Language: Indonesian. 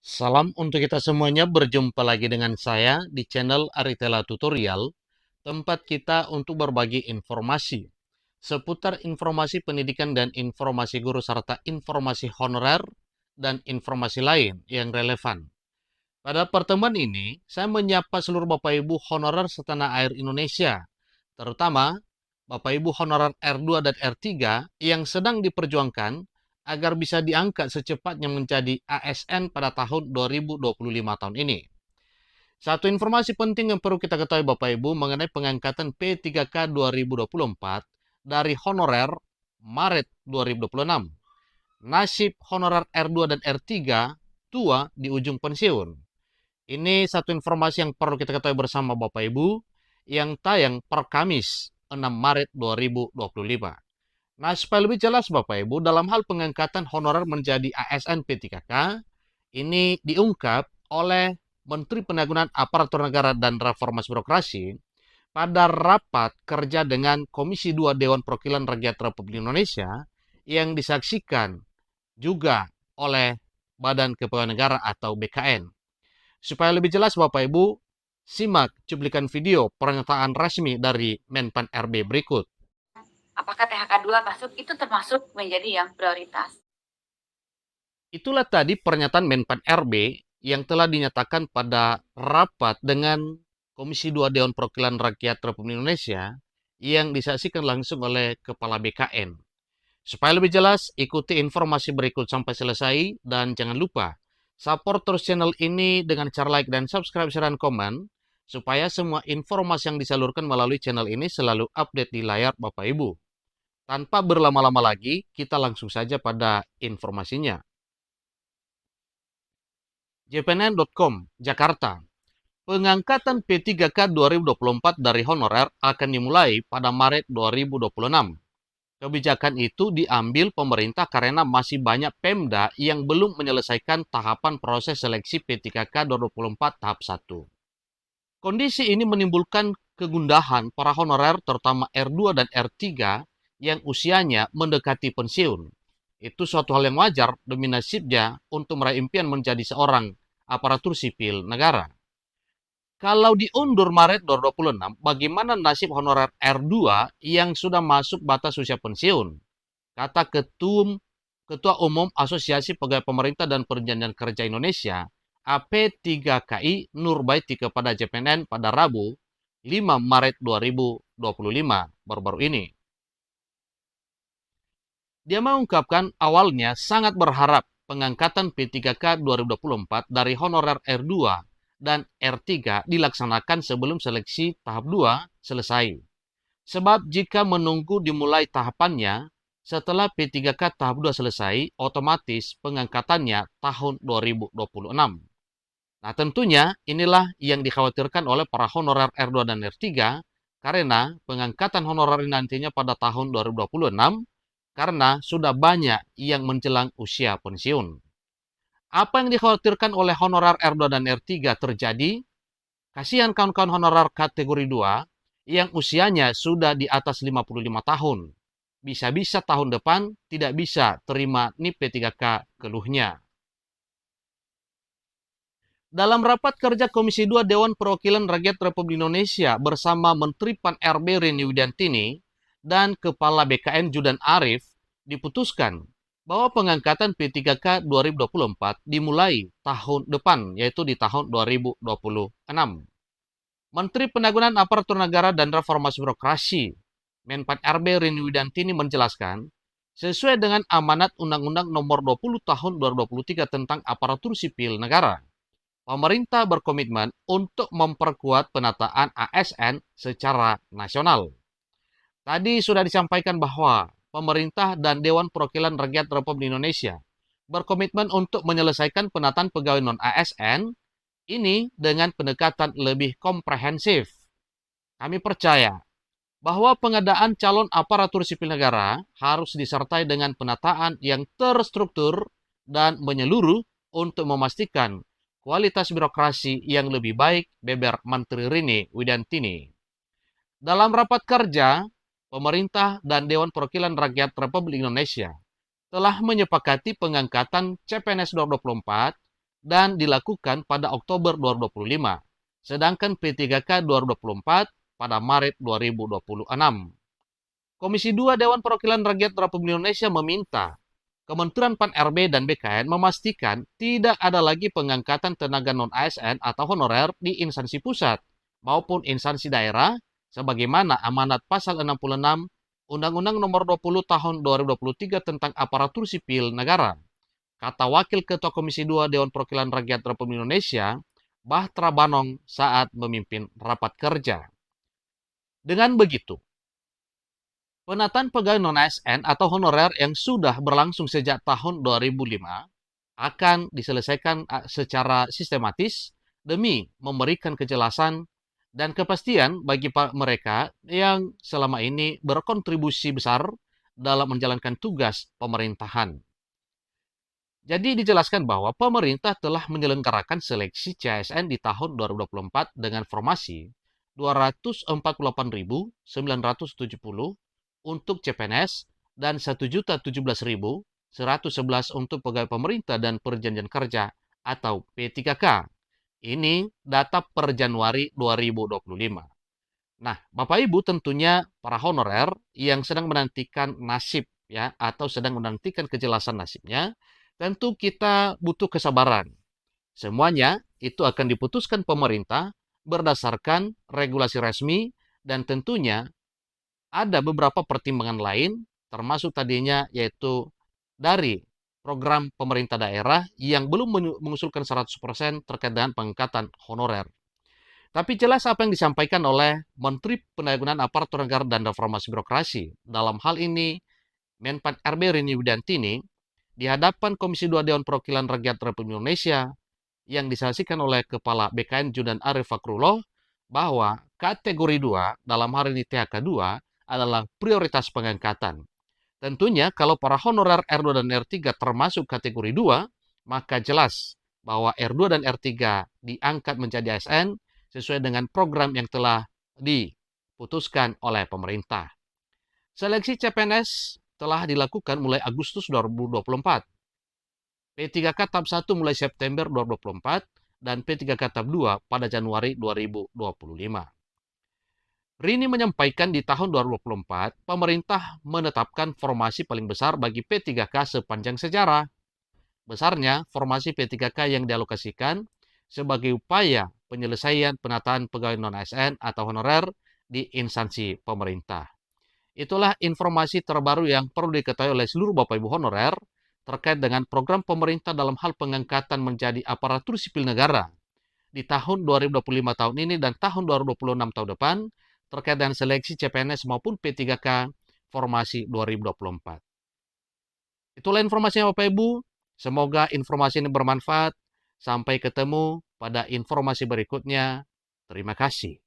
Salam untuk kita semuanya, berjumpa lagi dengan saya di channel Aritela Tutorial, tempat kita untuk berbagi informasi seputar informasi pendidikan dan informasi guru serta informasi honorer dan informasi lain yang relevan. Pada pertemuan ini, saya menyapa seluruh Bapak Ibu honorer setanah air Indonesia, terutama Bapak Ibu honorer R2 dan R3 yang sedang diperjuangkan agar bisa diangkat secepatnya menjadi ASN pada tahun 2025 tahun ini. Satu informasi penting yang perlu kita ketahui Bapak Ibu mengenai pengangkatan P3K 2024 dari honorer Maret 2026. Nasib honorer R2 dan R3 tua di ujung pensiun. Ini satu informasi yang perlu kita ketahui bersama Bapak Ibu yang tayang per Kamis 6 Maret 2025. Nah, supaya lebih jelas Bapak Ibu, dalam hal pengangkatan honorer menjadi ASN P3K, ini diungkap oleh Menteri Pendayagunaan Aparatur Negara dan Reformasi Birokrasi pada rapat kerja dengan Komisi 2 Dewan Perwakilan Rakyat Republik Indonesia yang disaksikan juga oleh Badan Kepegawaian Negara atau BKN. Supaya lebih jelas Bapak Ibu, simak cuplikan video pernyataan resmi dari Menpan RB berikut. Apakah THK 2 masuk itu termasuk menjadi yang prioritas? Itulah tadi pernyataan Menpan RB yang telah dinyatakan pada rapat dengan Komisi 2 Dewan Perwakilan Rakyat Republik Indonesia yang disaksikan langsung oleh Kepala BKN. Supaya lebih jelas, ikuti informasi berikut sampai selesai dan jangan lupa support terus channel ini dengan cara like dan subscribe, share, dan komen supaya semua informasi yang disalurkan melalui channel ini selalu update di layar Bapak Ibu. Tanpa berlama-lama lagi, kita langsung saja pada informasinya. jpnn.com, Jakarta. Pengangkatan P3K 2024 dari honorer akan dimulai pada Maret 2026. Kebijakan itu diambil pemerintah karena masih banyak Pemda yang belum menyelesaikan tahapan proses seleksi P3K 2024 tahap 1. Kondisi ini menimbulkan kegundahan para honorer terutama R2 dan R3 yang usianya mendekati pensiun. Itu suatu hal yang wajar demi nasibnya untuk meraih impian menjadi seorang aparatur sipil negara. Kalau diundur Maret 2026, bagaimana nasib honorer R2 yang sudah masuk batas usia pensiun? Kata Ketua Umum Asosiasi Pegawai Pemerintah dan Perjanjian Kerja Indonesia, AP3KI Nurbaiti kepada JPNN pada Rabu 5 Maret 2025 baru-baru ini. Dia mengungkapkan awalnya sangat berharap pengangkatan P3K 2024 dari honorer R2 dan R3 dilaksanakan sebelum seleksi tahap 2 selesai. Sebab jika menunggu dimulai tahapannya, setelah P3K tahap 2 selesai, otomatis pengangkatannya tahun 2026. Nah tentunya inilah yang dikhawatirkan oleh para honorer R2 dan R3 karena pengangkatan honorer nantinya pada tahun 2026 karena sudah banyak yang menjelang usia pensiun. Apa yang dikhawatirkan oleh honorer R2 dan R3 terjadi? Kasihan kawan-kawan honorer kategori 2 yang usianya sudah di atas 55 tahun. Bisa-bisa tahun depan tidak bisa terima NIP P3K keluhnya. Dalam rapat kerja Komisi 2 Dewan Perwakilan Rakyat Republik Indonesia bersama Menteri Pan RB Rini Widiantini dan Kepala BKN Judan Arif diputuskan bahwa pengangkatan P3K 2024 dimulai tahun depan, yaitu di tahun 2026. Menteri Pendayagunaan Aparatur Negara dan Reformasi Birokrasi, Menpan RB Rini Widiantini menjelaskan, sesuai dengan amanat Undang-Undang Nomor 20 Tahun 2023 tentang Aparatur Sipil Negara, pemerintah berkomitmen untuk memperkuat penataan ASN secara nasional. Tadi sudah disampaikan bahwa pemerintah dan Dewan Perwakilan Rakyat Republik Indonesia berkomitmen untuk menyelesaikan penataan pegawai non-ASN ini dengan pendekatan lebih komprehensif. Kami percaya bahwa pengadaan calon aparatur sipil negara harus disertai dengan penataan yang terstruktur dan menyeluruh untuk memastikan kualitas birokrasi yang lebih baik, beber Menteri Rini Widiantini. Dalam rapat kerja, pemerintah dan Dewan Perwakilan Rakyat Republik Indonesia telah menyepakati pengangkatan CPNS 2024 dan dilakukan pada Oktober 2025, sedangkan P3K 2024 pada Maret 2026. Komisi 2 Dewan Perwakilan Rakyat Republik Indonesia meminta Kementerian Pan-RB dan BKN memastikan tidak ada lagi pengangkatan tenaga non-ASN atau honorer di instansi pusat maupun instansi daerah sebagaimana amanat pasal 66 Undang-Undang Nomor 20 Tahun 2023 tentang Aparatur Sipil Negara. Kata Wakil Ketua Komisi 2 Dewan Perwakilan Rakyat Republik Indonesia, Bahtra Banong saat memimpin rapat kerja. Dengan begitu, penataan pegawai non-ASN atau honorer yang sudah berlangsung sejak tahun 2005 akan diselesaikan secara sistematis demi memberikan kejelasan dan kepastian bagi mereka yang selama ini berkontribusi besar dalam menjalankan tugas pemerintahan. Jadi dijelaskan bahwa pemerintah telah menyelenggarakan seleksi CASN di tahun 2024 dengan formasi 248.970 untuk CPNS dan 1.017.111 untuk pegawai pemerintah dan perjanjian kerja atau P3K. Ini data per Januari 2025. Nah, Bapak Ibu tentunya para honorer yang sedang menantikan nasib ya atau sedang menantikan kejelasan nasibnya, tentu kita butuh kesabaran. Semuanya itu akan diputuskan pemerintah berdasarkan regulasi resmi dan tentunya ada beberapa pertimbangan lain, termasuk tadinya yaitu dari program pemerintah daerah yang belum mengusulkan 100% terkait dengan pengangkatan honorer. Tapi jelas apa yang disampaikan oleh Menteri Pendayagunaan Aparatur Negara dan Reformasi Birokrasi. Dalam hal ini, Menpan RB Rini Widantini di hadapan Komisi 2 Dewan Perwakilan Rakyat Republik Indonesia yang disaksikan oleh Kepala BKN Judan Arif Fakrullah bahwa kategori 2 dalam hari ini THK 2 adalah prioritas pengangkatan. Tentunya kalau para honorer R2 dan R3 termasuk kategori 2, maka jelas bahwa R2 dan R3 diangkat menjadi ASN sesuai dengan program yang telah diputuskan oleh pemerintah. Seleksi CPNS telah dilakukan mulai Agustus 2024. P3K tahap 1 mulai September 2024 dan P3K tahap 2 pada Januari 2025. Rini menyampaikan di tahun 2024, pemerintah menetapkan formasi paling besar bagi P3K sepanjang sejarah. Besarnya formasi P3K yang dialokasikan sebagai upaya penyelesaian penataan pegawai non-ASN atau honorer di instansi pemerintah. Itulah informasi terbaru yang perlu diketahui oleh seluruh Bapak Ibu honorer terkait dengan program pemerintah dalam hal pengangkatan menjadi aparatur sipil negara di tahun 2025 tahun ini dan tahun 2026 tahun depan terkait dengan seleksi CPNS maupun P3K formasi 2024. Itulah informasinya Bapak Ibu. Semoga informasi ini bermanfaat. Sampai ketemu pada informasi berikutnya. Terima kasih.